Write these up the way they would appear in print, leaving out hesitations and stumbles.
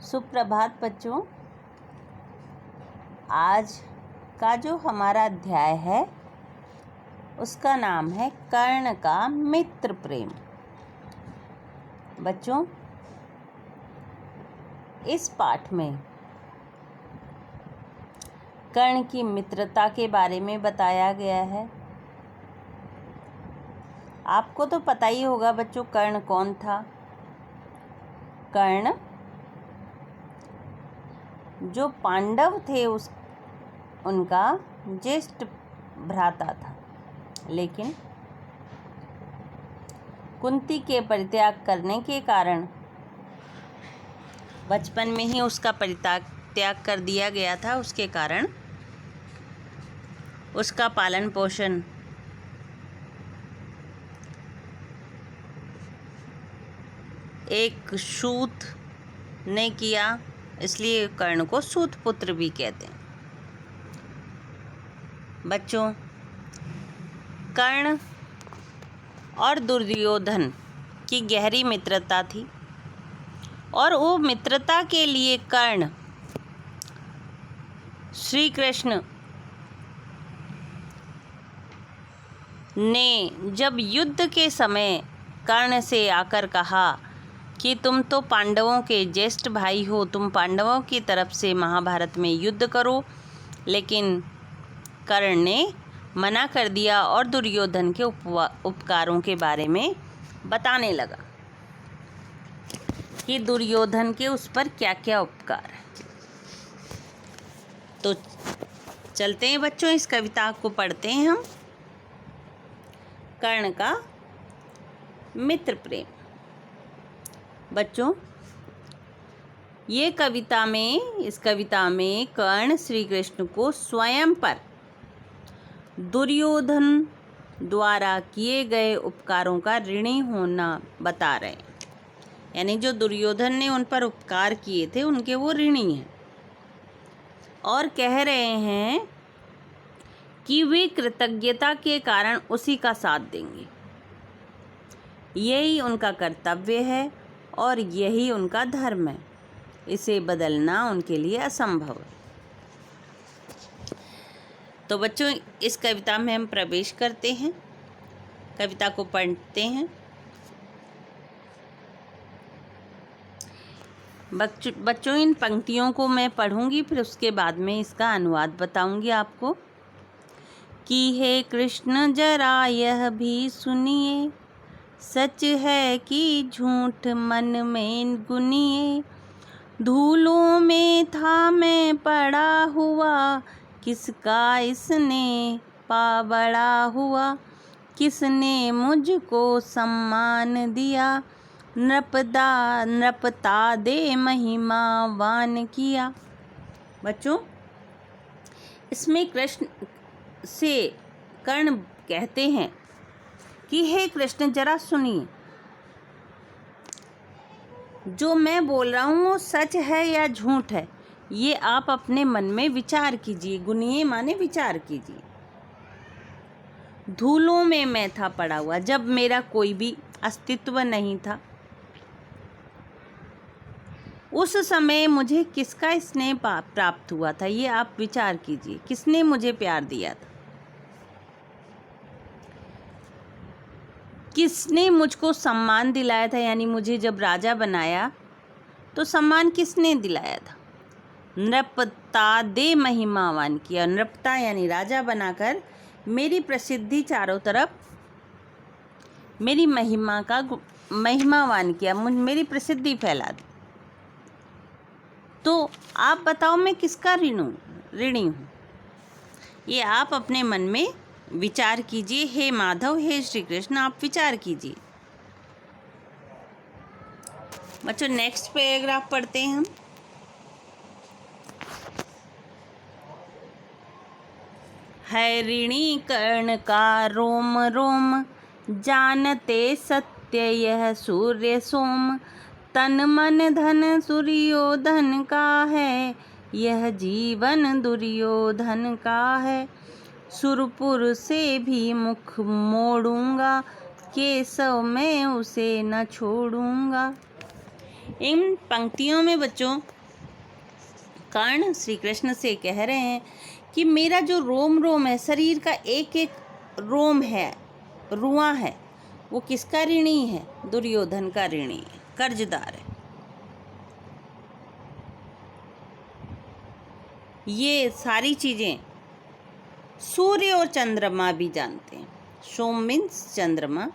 सुप्रभात बच्चों। आज का जो हमारा अध्याय है उसका नाम है कर्ण का मित्र प्रेम। बच्चों, इस पाठ में कर्ण की मित्रता के बारे में बताया गया है। आपको तो पता ही होगा बच्चों, कर्ण कौन था। कर्ण जो पांडव थे उनका ज्येष्ठ भ्राता था, लेकिन कुंती के परित्याग करने के कारण बचपन में ही उसका परित्याग कर दिया गया था। उसके कारण उसका पालन पोषण एक सूत ने किया, इसलिए कर्ण को सूत पुत्र भी कहते हैं। बच्चों, कर्ण और दुर्योधन की गहरी मित्रता थी और वो मित्रता के लिए कर्ण श्री कृष्ण ने जब युद्ध के समय कर्ण से आकर कहा कि तुम तो पांडवों के ज्येष्ठ भाई हो, तुम पांडवों की तरफ से महाभारत में युद्ध करो, लेकिन कर्ण ने मना कर दिया और दुर्योधन के उपकारों के बारे में बताने लगा कि दुर्योधन के उस पर क्या क्या उपकार है। तो चलते हैं बच्चों, इस कविता को पढ़ते हैं हम। कर्ण का मित्र प्रेम। बच्चों, इस कविता में कर्ण श्री कृष्ण को स्वयं पर दुर्योधन द्वारा किए गए उपकारों का ऋणी होना बता रहे हैं। यानी जो दुर्योधन ने उन पर उपकार किए थे उनके वो ऋणी हैं, और कह रहे हैं कि वे कृतज्ञता के कारण उसी का साथ देंगे। यही उनका कर्तव्य है और यही उनका धर्म है। इसे बदलना उनके लिए असंभव है। तो बच्चों, इस कविता में हम प्रवेश करते हैं, कविता को पढ़ते हैं। बच्चों, इन पंक्तियों को मैं पढ़ूंगी, फिर उसके बाद में इसका अनुवाद बताऊंगी आपको। कि हे कृष्ण जरा यह भी सुनिए, सच है कि झूठ मन में गुनिए। धूलों में था मैं पड़ा हुआ, किसका इसने पा बड़ा हुआ। किसने मुझको सम्मान दिया, नृपता दे महिमावान किया। बच्चों, इसमें कृष्ण से कर्ण कहते हैं कि हे कृष्ण जरा सुनिए, जो मैं बोल रहा हूँ वो सच है या झूठ है, ये आप अपने मन में विचार कीजिए। गुनिए माने विचार कीजिए। धूलों में मैं था पड़ा हुआ, जब मेरा कोई भी अस्तित्व नहीं था, उस समय मुझे किसका स्नेह प्राप्त हुआ था, ये आप विचार कीजिए। किसने मुझे प्यार दिया था, किसने मुझको सम्मान दिलाया था। यानी मुझे जब राजा बनाया तो सम्मान किसने दिलाया था। नृपता दे महिमावान किया। नृपता यानी राजा बनाकर मेरी प्रसिद्धि चारों तरफ, मेरी महिमावान किया, मेरी प्रसिद्धि फैला दी। तो आप बताओ मैं किसका ऋणी हूँ, ये आप अपने मन में विचार कीजिए। हे माधव, हे श्री कृष्ण, आप विचार कीजिए। बच्चों, नेक्स्ट पैराग्राफ पढ़ते हैं हम। है ऋणी कर्ण का रोम रोम, जानते सत्य यह सूर्य सोम। तन मन धन दुर्योधन का है, यह जीवन दुर्योधन का है। सुरपुर से भी मुख मोड़ूंगा, केशव में उसे न छोड़ूंगा। इन पंक्तियों में बच्चों कर्ण श्री कृष्ण से कह रहे हैं कि मेरा जो रोम रोम है, शरीर का एक एक रोम है, रुआ है, वो किसका ऋणी है? दुर्योधन का ऋणी है, कर्जदार है। ये सारी चीज़ें सूर्य और चंद्रमा भी जानते हैं। सोम मीन्स चंद्रमा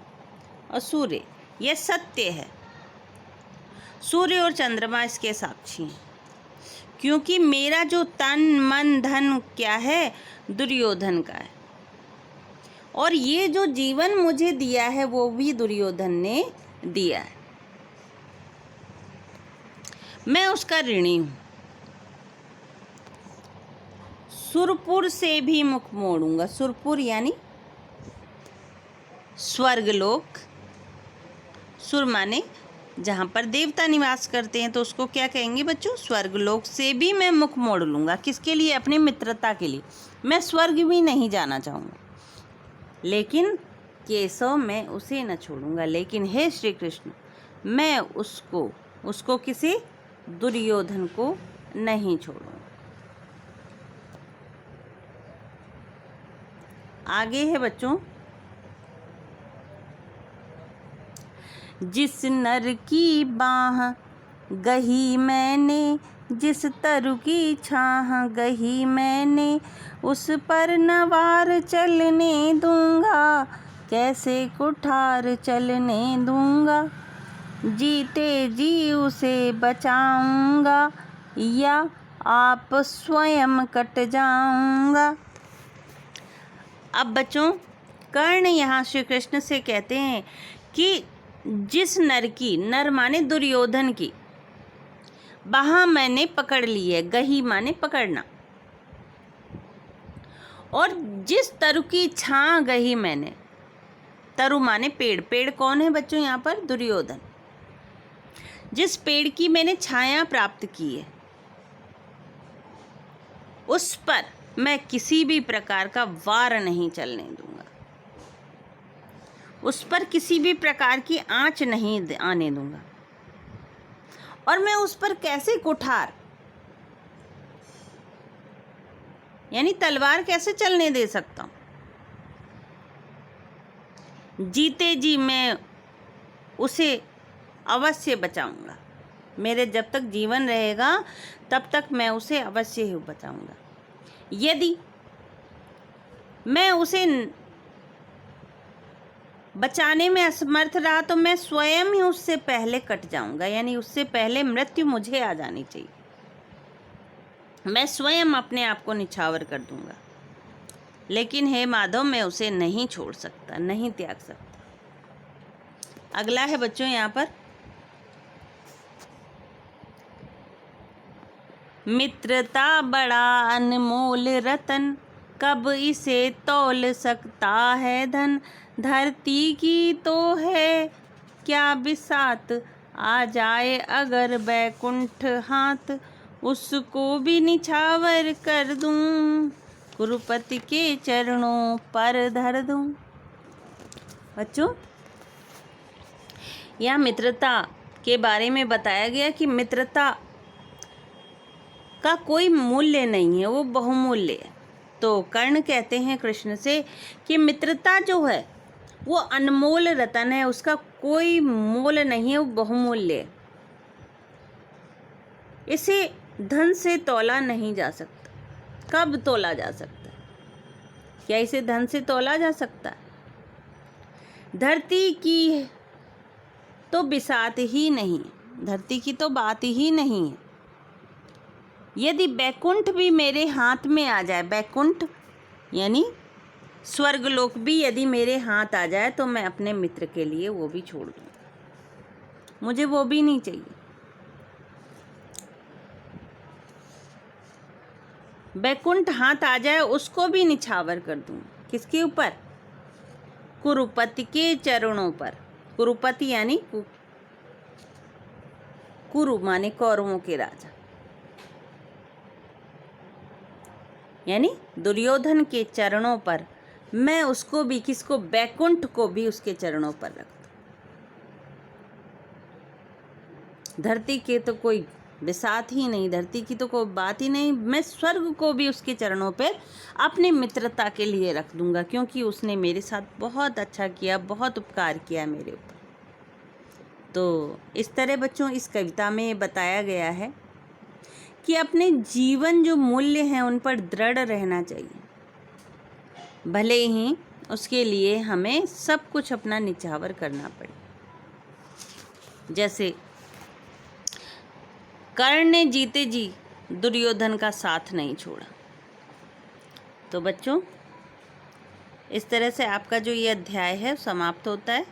और सूर्य, यह सत्य है। सूर्य और चंद्रमा इसके साक्षी हैं, क्योंकि मेरा जो तन मन धन क्या है? दुर्योधन का है। और ये जो जीवन मुझे दिया है वो भी दुर्योधन ने दिया है। मैं उसका ऋणी हूँ। सुरपुर से भी मुख मोड़ूंगा। सुरपुर यानी स्वर्गलोक। सुर माने जहाँ पर देवता निवास करते हैं, तो उसको क्या कहेंगे बच्चों? स्वर्गलोक से भी मैं मुख मोड़ लूँगा। किसके लिए? अपनी मित्रता के लिए। मैं स्वर्ग भी नहीं जाना चाहूँगा, लेकिन केशव मैं उसे न छोड़ूंगा। लेकिन हे श्री कृष्ण, मैं उसको किसी दुर्योधन को नहीं छोड़ूंगा। आगे है बच्चों, जिस नर की बाह गही मैंने, जिस तरु की छाह गही मैंने, उस पर नवार चलने दूंगा, कैसे कुठार चलने दूंगा। जीते जी उसे बचाऊंगा, या आप स्वयं कट जाऊंगा। अब बच्चों, कर्ण यहाँ श्री कृष्ण से कहते हैं कि जिस नर की, नर माने दुर्योधन की, बाह मैंने पकड़ ली है। गही माने पकड़ना। और जिस तरु की छां गही मैंने, तरु माने पेड़। पेड़ कौन है बच्चों यहाँ पर? दुर्योधन। जिस पेड़ की मैंने छाया प्राप्त की है, उस पर मैं किसी भी प्रकार का वार नहीं चलने दूंगा। उस पर किसी भी प्रकार की आंच नहीं आने दूंगा। और मैं उस पर कैसे कुठार यानी तलवार कैसे चलने दे सकता हूं? जीते जी मैं उसे अवश्य बचाऊंगा। मेरे जब तक जीवन रहेगा तब तक मैं उसे अवश्य ही बचाऊंगा। यदि मैं उसे बचाने में असमर्थ रहा तो मैं स्वयं ही उससे पहले कट जाऊंगा, यानी उससे पहले मृत्यु मुझे आ जानी चाहिए। मैं स्वयं अपने आप को निछावर कर दूंगा। लेकिन हे माधव, मैं उसे नहीं छोड़ सकता, नहीं त्याग सकता। अगला है बच्चों यहाँ पर, मित्रता बड़ा अनमोल रतन, कब इसे तौल सकता है धन। धरती की तो है क्या बिसात, आ जाए अगर बैकुंठ हाथ, उसको भी निछावर कर दूं, गुरुपति के चरणों पर धर दूं। बच्चों, यह मित्रता के बारे में बताया गया कि मित्रता का कोई मूल्य नहीं है, वो बहुमूल्य है। तो कर्ण कहते हैं कृष्ण से कि मित्रता जो है वो अनमोल रतन है, उसका कोई मोल नहीं है, वो बहुमूल्य है। इसे धन से तौला नहीं जा सकता। कब तोला जा सकता है? क्या इसे धन से तौला जा सकता है? धरती की तो बिसात ही नहीं, धरती की तो बात ही नहीं है। यदि बैकुंठ भी मेरे हाथ में आ जाए, बैकुंठ यानी स्वर्गलोक भी यदि मेरे हाथ आ जाए, तो मैं अपने मित्र के लिए वो भी छोड़ दूँ। मुझे वो भी नहीं चाहिए। बैकुंठ हाथ आ जाए, उसको भी निछावर कर दूँ। किसके ऊपर? कुरुपति के चरणों पर। कुरुपति यानी कुरु माने कौरवों के राजा, यानी दुर्योधन के चरणों पर मैं उसको भी, किसको? बैकुंठ को भी उसके चरणों पर रख दूं। धरती के तो कोई बिसात ही नहीं, धरती की तो कोई बात ही नहीं, मैं स्वर्ग को भी उसके चरणों पर अपनी मित्रता के लिए रख दूंगा, क्योंकि उसने मेरे साथ बहुत अच्छा किया, बहुत उपकार किया मेरे ऊपर। तो इस तरह बच्चों इस कविता में बताया गया है कि अपने जीवन जो मूल्य हैं उन पर दृढ़ रहना चाहिए, भले ही उसके लिए हमें सब कुछ अपना निछावर करना पड़े। जैसे कर्ण ने जीते जी दुर्योधन का साथ नहीं छोड़ा। तो बच्चों इस तरह से आपका जो ये अध्याय है समाप्त होता है।